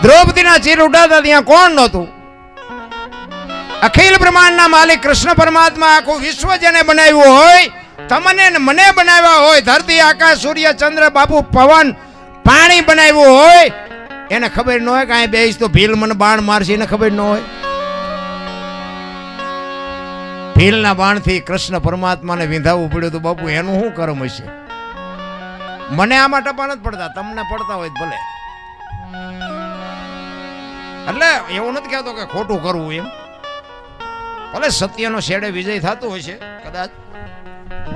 દ્રૌપદીના ચીર ઉડાતા ત્યાં કોણ નહોતું? અખિલ બ્રહ્માંડના માલિક કૃષ્ણ પરમાત્મા આખું વિશ્વ જેને બનાવ્યું હોય, તમને ને મને બનાવ્યા હોય, ધરતી આકાશ સૂર્ય ચંદ્ર બાપુ પવન પાણી બનાવ્યું હોય, એને ખબર ન હોય કે અહીં બેસ તો ભીલ મને બાણ મારશે, એને ખબર ન હોય. ભીલના બાણથી કૃષ્ણ પરમાત્માને વિંધાવવું પડ્યું તો બાપુ એનું શું કર્મ હશે? મને આમાં ટપા નથી પડતા, તમને પડતા હોય ભલે. એટલે એવું નથી કહેતો કે ખોટું કરવું એમ, ભલે સત્યનો છેડે વિજય થતો હોય છે કદાચ,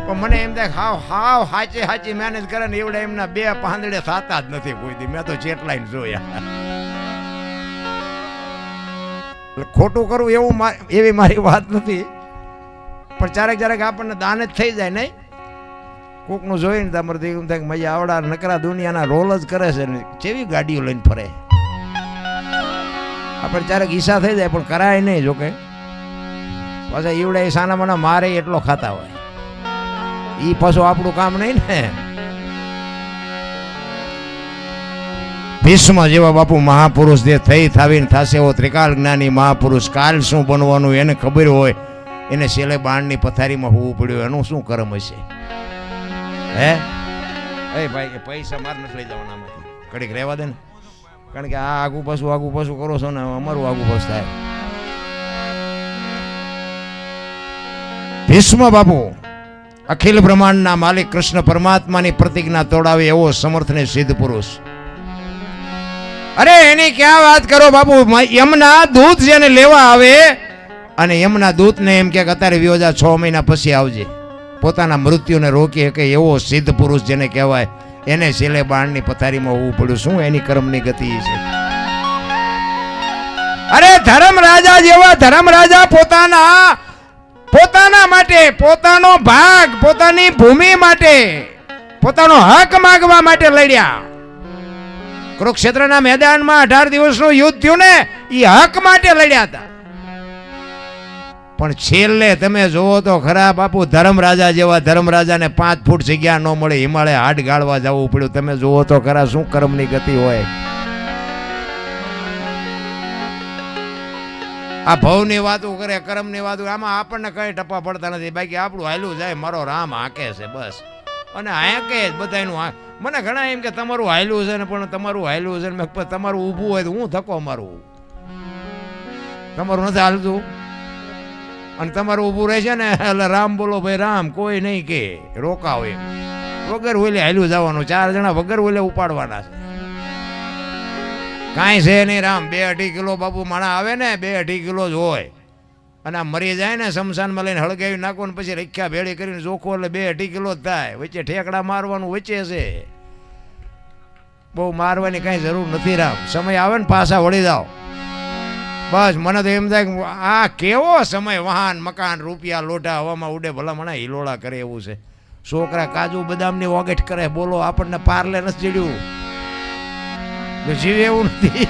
પણ મને એમ થાય હાવ હાવ હાચે હાચી મહેનત કરે ને એવડે એમના બે પાંદડે થતા જ નથી કોઈ દી. મેં તો જેટલાય જોયા. ખોટું કરવું એવું એવી મારી વાત નથી, પણ ક્યારેક આપણને દાન જ થઈ જાય નહીં. કોકનું જોઈને તમારે એમ થાય કે મજા આવડા નકરા દુનિયાના રોલ જ કરે છે ને કેવી ગાડીઓ લઈને ફરે. આપણે ક્યારેક ઈચ્છા થઈ જાય પણ કરાય નહીં. જોકે પાછા ઈવડે સાના મને મારે એટલો ખાતા હોય, ઈ પાછું આપણું કામ નહીં ને. ભીષ્મ જેવા બાપુ મહાપુરુષ જે થઈ થાવીને થશે એવો ત્રિકાલ જ્ઞાની મહાપુરુષ, કાલ શું બનવાનું એને ખબર હોય, એને છેલ્લે બાણની પથારીમાં હોવું પડ્યું, એનું શું કર્મ હશે? હે એ ભાઈ પૈસા માર નથી લઈ જવાના આમાંથી, કડીક રહેવા દે ને, કારણ કે આ આગું પાછું કરો છો ને અમારું આગું પાછું થાય. ભીષ્મ બાપુ અખિલ બ્રહ્માંડના માલિક કૃષ્ણ પરમાત્માની પ્રતિજ્ઞા તોડાવે એવો સમર્થ ને સિદ્ધ પુરુષ. અરે એની ક્યાં વાત કરો બાપુ, યમના દૂત જેને લેવા આવે અને યમના દૂતને એમ કે અત્યારે વિયોજા 6 મહિના પછી આવજે, પોતાના મૃત્યુને રોકી શકે એવો સિદ્ધ પુરુષ જેને કહેવાય, એને છેલ્લે બાણની પથારીમાં હોવું પડ્યું. શું એની કર્મની ગતિ છે? અરે ધર્મરાજા જેવા ધર્મરાજા પોતાના માટે, પોતાનો ભાગ, પોતાની ભૂમિ માટે, પોતાનો હક માંગવા માટે લડ્યા. કુરુક્ષેત્રના મેદાનમાં 18 દિવસનું યુદ્ધ થયું ને, એ હક માટે લડ્યા હતા. પણ છેલ્લે તમે જોવો તો ખરા બાપુ, ધર્મરાજા જેવા ધર્મરાજાને 5 ફૂટ જગ્યા ન મળે, હિમાલય હાડ ગાળવા જવું પડ્યું. તમે જોવો તો ખરા શું કર્મની ગતિ હોય. આ ભવની વાતો કરે, કર્મની વાતો, આમાં આપણને કઈ ટપા પડતા નથી. બાકી આપણું હાલ્યું જાય, મારો રામ હાકે છે બસ, અને હાકે જ બધાનું. મને ઘણા એમ કે તમારું હાલ્યું છે ને, પણ તમારું હાલ્યું છે ને તમારું ઊભું હોય તો હું થકો મારું, તમારું નથી હાલતું અને તમારું ઊભું રહે છે ને એટલે રામ બોલો ભાઈ રામ, કોઈ નહીં કે રોકાવ એમ. વગર ઓલે હાલ્યું જવાનું, 4 જણા વગર ઓલે ઉપાડવાના છે. કાંઈ છે નહીં રામ, 2-2.5 કિલો બાપુ માણા આવે ને, 2-2.5 કિલો જ હોય, અને આ મરી જાય ને શમશાનમાં લઈને હળગાવી નાખો ને પછી રખ્યા ભેળી કરીને જોખો એટલે 2-2.5 કિલો જ થાય. વચ્ચે ઠેકડા મારવાનું વચ્ચે છે, બહુ મારવાની કાંઈ જરૂર નથી રામ. સમય આવે ને પાછા વળી જાઓ બસ. મને તો એમ થાય કે આ કેવો સમય, વાહન મકાન રૂપિયા લોઢા હવામાં ઉડે, ભલા મને હિલોળા કરે એવું છે. છોકરા કાજુ બદામની ઓગેઠ કરે, બોલો આપણને પાર્લે નથી ચડ્યું, જીવે એવું નથી.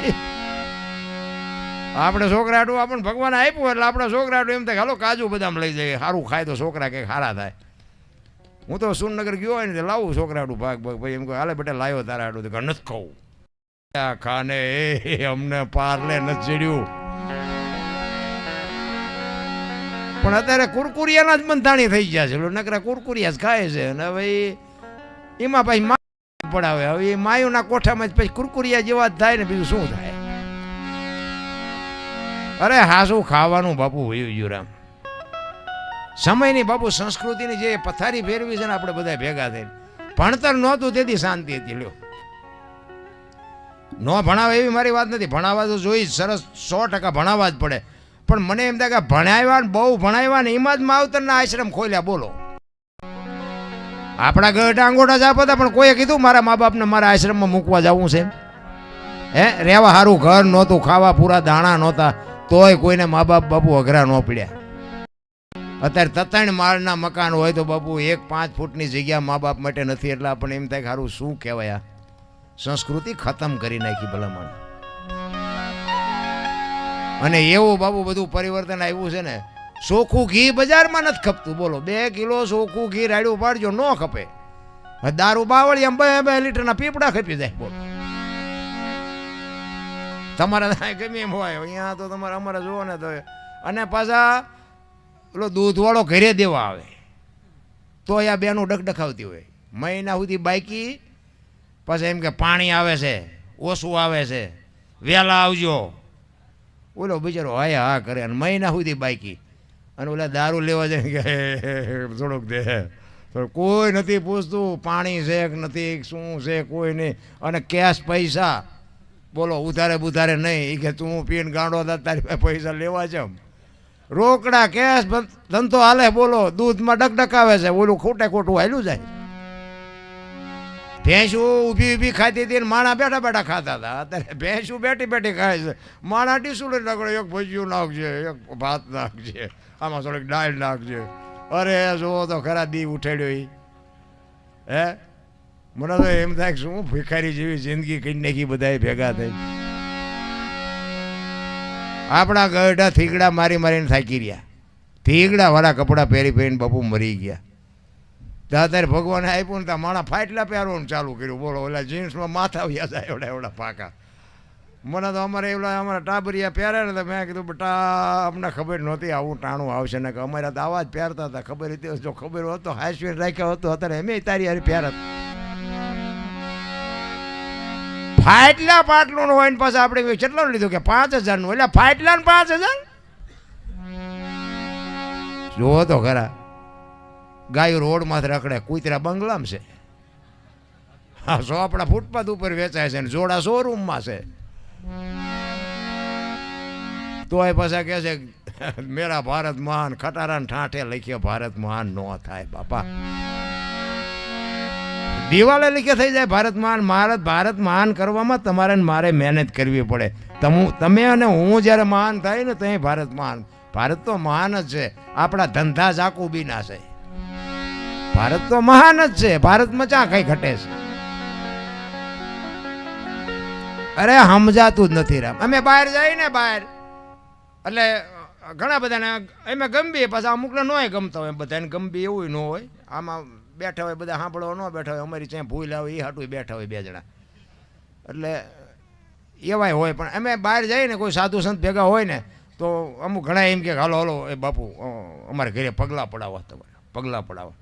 આપણે છોકરા આટું આપણને ભગવાન આપ્યું એટલે આપણે છોકરા આટું એમ થાય હાલો કાજુ બદામ લઈ જઈએ, સારું ખાય તો છોકરા કંઈક સારા થાય. હું તો સુરનગર ગયો હોય ને લાવું છોકરા આટું ભાગ ભાઈ, એમ કહું હાલે બેટા લાવ્યો તારા આટું, તો નથી ખાવું. ખાને અમને પાર્લે નથી ચડ્યું. પણ અત્યારે કુરકુરિયાના જ બંધાણી થઈ ગયા છે, નકરા કુરકુરિયા જ ખાય છે. અને હવે એમાં પછી પડાવે, હવે એ માયુના કોઠામાં જ પછી કુરકુરિયા જેવા જ થાય ને, બીજું શું થાય? અરે હાસું ખાવાનું બાપુ વયું ગયું રામ. સમયની બાપુ સંસ્કૃતિની જે પથારી ફેરવી છે ને આપણે બધા ભેગા થઈને, ભણતર નહોતું તેથી શાંતિ હતી. લ્યો ન ભણાવે એવી મારી વાત નથી, ભણાવવા તો જોઈ સરસ 100% ભણાવવા જ પડે. પણ મને એમ થાય કે ભણાવ્યા ને બહુ ભણાવ્યા ને એમાં જ માવતરના આશ્રમ ખોલ્યા. બોલો આપણા ગઢા અંગોઠા જાપ હતા, પણ કોઈએ કીધું મારા મા બાપને મારા આશ્રમમાં મૂકવા જવું છે? હે રહેવા સારું ઘર નહોતું, ખાવા પૂરા દાણા નહોતા, તોય કોઈને મા બાપ બાપુ અઘરા ન પડ્યા. અત્યારે 3 માળના મકાન હોય તો બાપુ 1-5 ફૂટની જગ્યા મા બાપ માટે નથી, એટલે આપણને એમ થાય કે સારું શું કહેવાય, સંસ્કૃતિ ખતમ કરી નાખી ભલામણ. અને એવું બાપુ બધું પરિવર્તન આવ્યું છે ને, ચોખ્ખું ઘી બજારમાં નથી ખપતું. બોલો 2 કિલો ચોખ્ખું ઘી રાડ્યું પાડજો, ન ખપે. દારૂ બાવળી 2 લીટરના પીપડા ખપી જાય. બોલો તમારે ગમે એમ હોય, અહીંયા તો તમારે અમારે જુઓ ને તો. અને પાછા પેલો દૂધવાળો ઘરે દેવા આવે તો અહીંયા બેનું ડખડખાવતી હોય. મહિના સુધી બાઈકી, પછી એમ કે પાણી આવે છે, ઓછું આવે છે, વહેલા આવજો. ઓલો બિચારો હા હા કરે અને મહિના સુધી બાઈકી. અને ઓલા દારૂ લેવા જાય કે થોડુંક દે, કોઈ નથી પૂછતું પાણી છે કે નથી, શું છે કોઈ નહીં. અને કેશ પૈસા બોલો ઉધારે બુધારે નહીં. એ કે તું પીને ગાંડો હતા તારી પાસે પૈસા લેવા છે. રોકડા કેશ ધંધો હાલે બોલો. દૂધમાં ડકડકાવે છે, ઓલું ખોટે ખોટું હાલ્યું જાય. ભેંસું ઊભી ઊભી ખાતી હતી ને માણા બેઠા બેઠા ખાતા હતા. અત્યારે ભેંસું બેઠી બેઠી ખાય છે. માણા ડીસું લઈ નાખડે, એક ભજીયું નાખજે, એક ભાત નાખજે, આમાં થોડીક દાળ નાખજે. અરે જુઓ તો ખરા દી ઉઠાડ્યો એ. હે મને તો એમ થાય કે શું ભિખારી જેવી જિંદગી કરી નાખી બધા ભેગા થઈ. આપણા ગઢા થીગડા મારી મારીને થાકી રહ્યા. થીગડા વાળા કપડાં પહેરી પહેરીને બાપુ મરી ગયા. અત્યારે ભગવાને આપ્યું ને ત્યાં માણા ફાટલા પહેરવાનું ચાલુ કર્યું. બોલો ઓલા જીન્સમાં માથા વ્યા જાય એવડા એવડા પાકા. મને તો અમારે એવડા અમારા ટાબરિયા પહેરે ને તો મેં કીધું બેટા અમને ખબર નહોતી આવું ટાણું આવશે ને કે અમારા તો આવા જ પહેરતા હતા. ખબર હતી જો ખબર હોત તો હાઈસ્વીન રાખ્યો હતો અત્યારે એમ તારી હારી પહેરત. ફાટલા પાટલું હોય ને પાછા આપણે કેટલું લીધું કે 5000 એટલે ફાટલા ને 5000. જોવો તો ખરા ગાયો રોડમાંથી રખડે, કૂતરા બંગલામાં છે. હા સોપડા ફૂટપાથ ઉપર વેચાય છે ને જોડા શોરૂમમાં છે. તોય પાછા કહે છે મેરા ભારત મહાન. ખટારાને ઠાઠે લખ્યો ભારત મહાન નો થાય બાપા. દિવાલે લીખે થઈ જાય ભારત મહાન. ભારત મહાન કરવામાં તમારે મારે મહેનત કરવી પડે. તમે અને હું જ્યારે મહાન થાય ને તો ભારત મહાન. ભારત તો મહાન જ છે. આપણા ધંધા જાકુબીના છે. ભારત તો મહાન જ છે. ભારતમાં ચા કઈ ઘટે છે? અરે સમજાતું જ નથી રામ. અમે બહાર જઈએ ને બહાર એટલે ઘણા બધાને એમાં ગમબી, પાછા અમુકને નોય ગમતા હોય. બધાને ગમબી એવું ન હોય. આમાં બેઠા હોય બધા સાંભળવા ન બેઠા હોય. અમારી ત્યાં ભૂલ આવે એ હાટું બેઠા હોય બે જણા. એટલે એવાય હોય. પણ અમે બહાર જઈએ ને કોઈ સાધુ સંત ભેગા હોય ને તો અમુક ઘણા એમ કે હાલો હાલો એ બાપુ અમારે ઘરે પગલાં પડાવવા, તમારે પગલાં પડાવવા.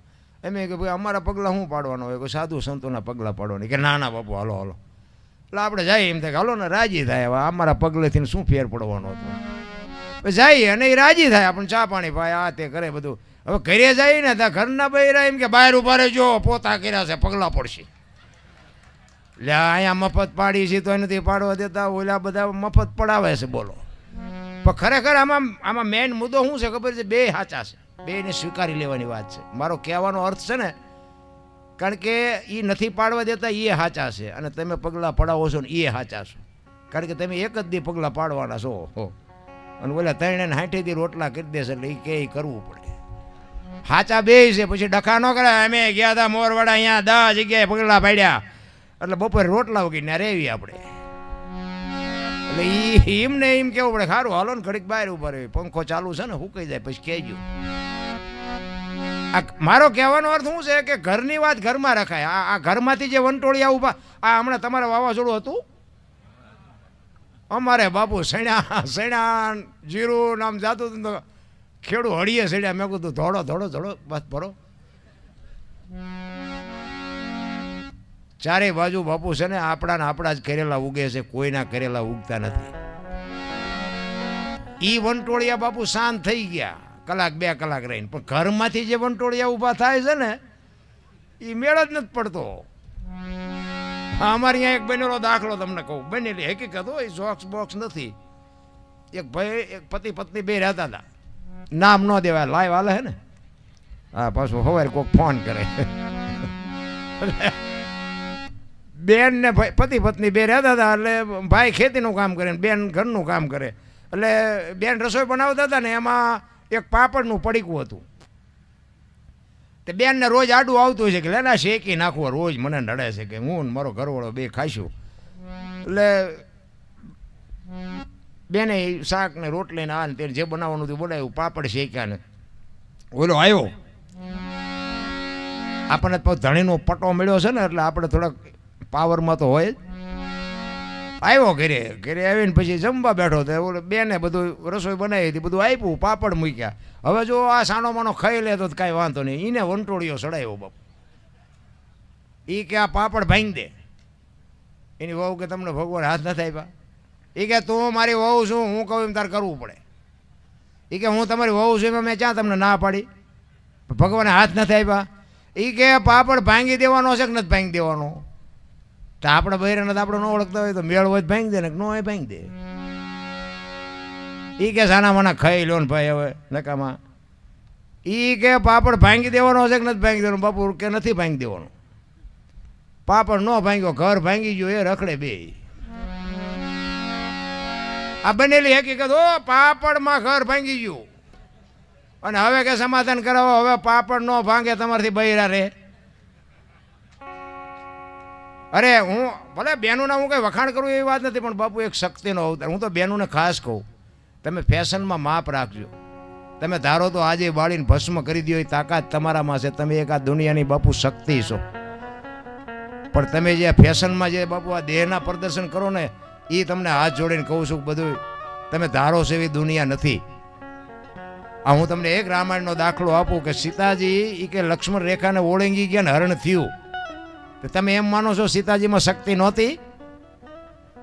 એમ કે ભાઈ અમારા પગલાં શું પાડવાનું હોય? કોઈ સાધુ સંતોના પગલાં પાડવાની કે ના ના બાપુ હાલો હાલો. એટલે આપણે જઈએ એમ થાય કે હાલો ને રાજી થાય. હવે અમારા પગલેથી શું ફેર પડવાનો હતો? જઈએ અને એ રાજી થાય. આપણને ચા પાણી પાય આ તે કરે બધું. હવે ઘરે જઈએ ને ત્યાં ઘરના બૈરા એમ કે બહાર ઉભા રહેજો, પોતા કર્યા છે પગલાં પડશે. એટલે અહીંયા મફત પાડી છે તો નથી પાડવા દેતા. ઓલા બધા મફત પડાવે છે બોલો. પણ ખરેખર આમાં મેઇન મુદ્દો શું છે ખબર છે? બે સાચા છે. બેને સ્વીકારી લેવાની વાત છે. મારો કહેવાનો અર્થ છે ને, કારણ કે એ નથી પાડવા દેતા એ સાચા છે અને તમે પગલાં પડાવો છો ને એ સાચા છો. કારણ કે તમે એક જ દી પગલાં પાડવાના છો હો. અને ઓલા 360 રોટલા કરી દેશે એટલે એ કે કરવું પડે. સાચા બે છે. પછી ડખા ન કરે. અમે ગયા હતા મોરવાડા, અહીંયા 10 જગ્યાએ પગલાં પાડ્યા એટલે બપોરે રોટલા વગીને રેવી આપણે. એટલે એમને એમ કેવું પડે સારું હાલો ને ઘડીક બહાર ઉભા રહે, પંખો ચાલુ છે ને સુકાઈ જાય પછી કહેજો. મારો કહેવાનો અર્થ શું છે કે ઘરની વાત ઘરમાં રખાય. આ ઘરમાંથી જે વંટોળિયા ઉભા, આ હમણાં તમારે વાવાઝોડું હતું અમારે બાપુ સણ્યા જીરું નામ જાતું હતું તો ખેડૂ હળીએ સડ્યા. મેં કીધું ધોડો ધોડો ધોડો બસ ભરો. ચારે બાજુ બાપુ છે ને આપણા જ કરેલા ઉગે છે, કોઈના કરેલા ઉગતા નથી. ઈ વંટોળિયા બાપુ શાંત થઈ ગયા કલાક 2 કલાક રહીને. પણ ઘરમાંથી જે વંટોળિયા ઊભા થાય છે ને એ મેળ જ નથી પડતો. અમારે અહીંયા એક બનેલો દાખલો તમને કહું, બનેલી હકીકત હોય, જોક્સ બોક્સ નથી. એક ભાઈ એક પતિ પત્ની બે રહેતા હતા. નામ ન દેવાય, લાઈવ હાલે હે ને. હા પાછું સવારે કોઈક ફોન કરે. બેન ને ભાઈ પતિ પત્ની બે રહેતા હતા. એટલે ભાઈ ખેતીનું કામ કરે ને બેન ઘરનું કામ કરે. એટલે બેન રસોઈ બનાવતા હતા ને એમાં એક પાપડનું પડીકું હતું. તે બેનને રોજ આડું આવતું હોય છે કે લેના શેકી નાખવો, રોજ મને નડે છે કે હું મારો ઘરવાળો બે ખાઈશું. એટલે બેને શાક ને રોટલી ને આ ને તે જે બનાવવાનું હતું બોલાવ્યું, પાપડ શેક્યા ને ઓલો આવ્યો. આપણને ધણીનો પટ્ટો મળ્યો છે ને એટલે આપણે થોડાક પાવરમાં તો હોય જ. આવ્યો ઘરે આવીને પછી જમવા બેઠો તો ઓલે બેને બધું રસોઈ બનાવી હતી, બધું આપ્યું, પાપડ મૂક્યા. હવે જો આ સાનો માનો ખાઈ લે તો કાંઈ વાંધો નહીં. એને વંટોળીઓ સડાયો બાપુ. એ કે આ પાપડ ભાંગી દે. એની વહુ કે તમને ભગવાન હાથ નથી આપ્યા? એ કે તું મારી વહુ છું, હું કહું એમ તારે કરવું પડે. એ કે હું તમારી વહુ છું એમાં મેં ક્યાં તમને ના પાડી? ભગવાને હાથ નથી આપ્યા. એ કે પાપડ ભાંગી દેવાનો છે કે નથી ભાંગી દેવાનો? તો આપણે બહેરાને તો આપણે ન ઓળખતા હોય તો મેળ હોય ભાંગી દે ને ન હોય ભાંગી દે. એ કે સાના માના ખાઈ લો ને ભાઈ હવે નકામાં. એ કે પાપડ ભાંગી દેવાનો છે કે નથી ભાંગી દેવાનો? બાપુ કે નથી ભાંગી દેવાનો. પાપડ ન ભાંગ્યો, ઘર ભાંગી ગયો, એ રખડે બે. આ બનેલી હકીકત. ઓ પાપડમાં ઘર ભાંગી ગયું અને હવે કે સમાધાન કરાવો, હવે પાપડ ન ભાંગે તમારથી બૈરા રે. અરે હું ભલે બહેનોના હું કંઈ વખાણ કરું એવી વાત નથી, પણ બાપુ એક શક્તિનો અવતાર. હું તો બહેનોને ખાસ કહું, તમે ફેશનમાં માપ રાખજો. તમે ધારો તો આજે બાળીને ભસ્મ કરી દો એ તાકાત તમારામાં છે. તમે એક આ દુનિયાની બાપુ શક્તિ છો. પણ તમે જે ફેશનમાં જે બાપુ આ દેહના પ્રદર્શન કરો ને, એ તમને હાથ જોડીને કહું છું બધું તમે ધારો છો એવી દુનિયા નથી. આ હું તમને એક રામાયણનો દાખલો આપું કે સીતાજી એ કે લક્ષ્મણ રેખાને ઓળંગી ગયા ને હરણ થયું. તો તમે એમ માનો છો સીતાજીમાં શક્તિ નહોતી?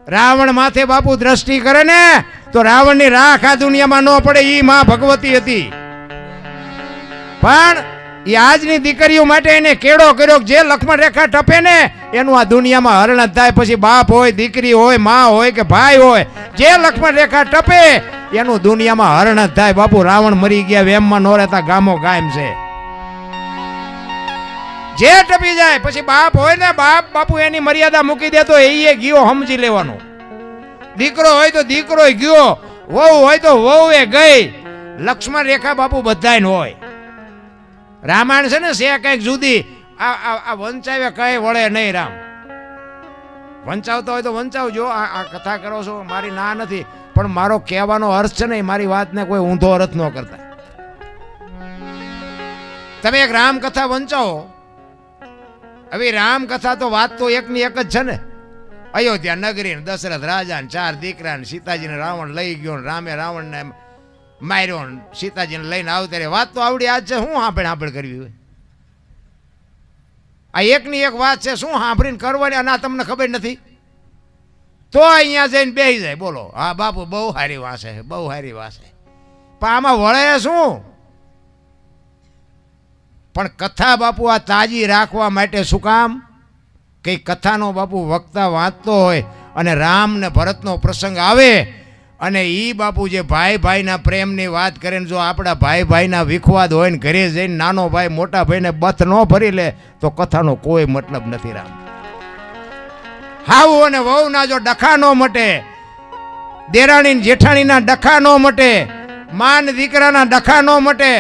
રાવણ માથે બાપુ દ્રષ્ટિ કરે ને તો રાવણની રાખ આ દુનિયામાં ન પડે. એ માં ભગવતી હતી. પણ એ આજની દીકરીઓ માટે એને કેળો કર્યો જે લક્ષ્મણ રેખા ટપે ને એનું આ દુનિયામાં હરણ જ થાય. પછી બાપ હોય, દીકરી હોય, માં હોય કે ભાઈ હોય, જે લક્ષ્મણ રેખા ટપે એનું દુનિયામાં હરણ જ થાય. બાપુ રાવણ મરી ગયા, વેમમાં ન રહેતા ગામો ગામ છે. જે ટપી જાય પછી બાપ હોય ને બાપુ એની મર્યાદા મૂકી દે તો એ ગયો સમજી લેવાનો. દીકરો હોય તો દીકરો ગયો, વહુ હોય તો વહુ એ ગઈ. લક્ષ્મણ રેખા બાપુ બધાય હોય. રામાયણ છે ને સે કઈક જુદી. આ વંચાવે કઈ વળે નહીં. રામ વંચાવતા હોય તો વંચાવજો. આ કથા કરો છો મારી ના નથી, પણ મારો કહેવાનો અર્થ છે ને મારી વાતને કોઈ ઊંધો અર્થ ન કરતા. તમે એક રામ કથા વંચાવો. હવે રામકથા તો વાત તો એકની એક જ છે ને. અયોધ્યા નગરી ને દશરથ રાજા ને 4 દીકરા ને સીતાજીને રાવણ લઈ ગયો ને રામે રાવણને માર્યો ને સીતાજીને લઈને આવતા. વાત તો આવડી આજ છે. શું સાંભળ કરવી હોય? આ એકની એક વાત છે. શું સાંભળીને કરવાની? અને તમને ખબર નથી તો અહીંયા જઈને બેસી જાય. બોલો હા બાપુ બહુ સારી વાસે છે, બહુ સારી વાસે. પણ આમાં વળે શું? પણ કથા બાપુ આ તાજી રાખવા માટે શું કામ? કે કથાનો બાપુ વક્તા વાંચતો હોય અને રામ ને ભરતનો પ્રસંગ આવે અને એ બાપુ જે ભાઈ ભાઈના પ્રેમની વાત કરે ને જો આપણા ભાઈ ભાઈના વિખવાદ હોય ને ઘરે જઈને નાનો ભાઈ મોટા ભાઈને બથ ન ભરી લે તો કથાનો કોઈ મતલબ નથી. રામ હાવ અને વહુના જો ડખા ન મટે, દેરાણી જેઠાણીના ડખા ન મટે, માન દીકરાના ડખા ન મટે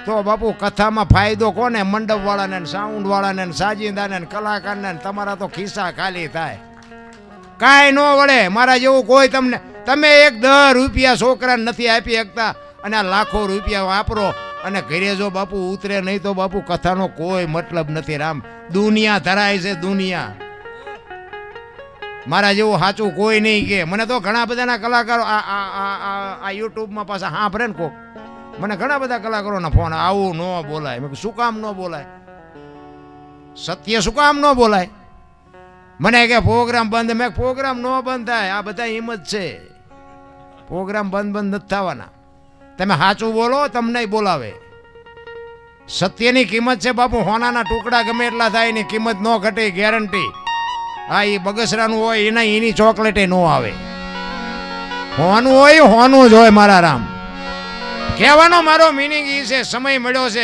તો બાપુ કથામાં ફાયદો કોને? મંડપ વાળાને, સાઉન્ડ વાળાને, સાજિંદાને, કલાકારને. તમારા તો ખિસ્સા ખાલી થાય. કાંઈ ન વળે. મારા જેવું કોઈ તમને તમે 10 રૂપિયા છોકરાને નથી આપી શકતા અને આ લાખો રૂપિયા વાપરો અને ઘરે જો બાપુ ઉતરે નહીં તો બાપુ કથાનો કોઈ મતલબ નથી. રામ દુનિયા ધરાય છે, દુનિયા. મારા જેવું સાચું કોઈ નહીં કે. મને તો ઘણા બધાના કલાકારો આ યુટ્યુબમાં પાછા સાંભળે ને કોક, મને ઘણા બધા કલાકારોના ફોન, આવું ન બોલાય. મેં શું કામ ન બોલાય? સત્ય શું કામ ન બોલાય? મને કે પ્રોગ્રામ બંધ. મેં પ્રોગ્રામ ન બંધ થાય. આ બધા હિંમત છે. પ્રોગ્રામ બંધ નથી થવાના. તમે સાચું બોલો, તમને બોલાવે. સત્યની કિંમત છે બાપુ. હોનાના ટુકડા ગમે એટલા થાય એની કિંમત ન ઘટે, ગેરંટી. હા એ બગસરાનું હોય એની ચોકલેટે ન આવે. હોનું હોય હોનું જ હોય. મારા રામ કહેવાનો મારો મિનિંગ એ છે. સમય મળ્યો છે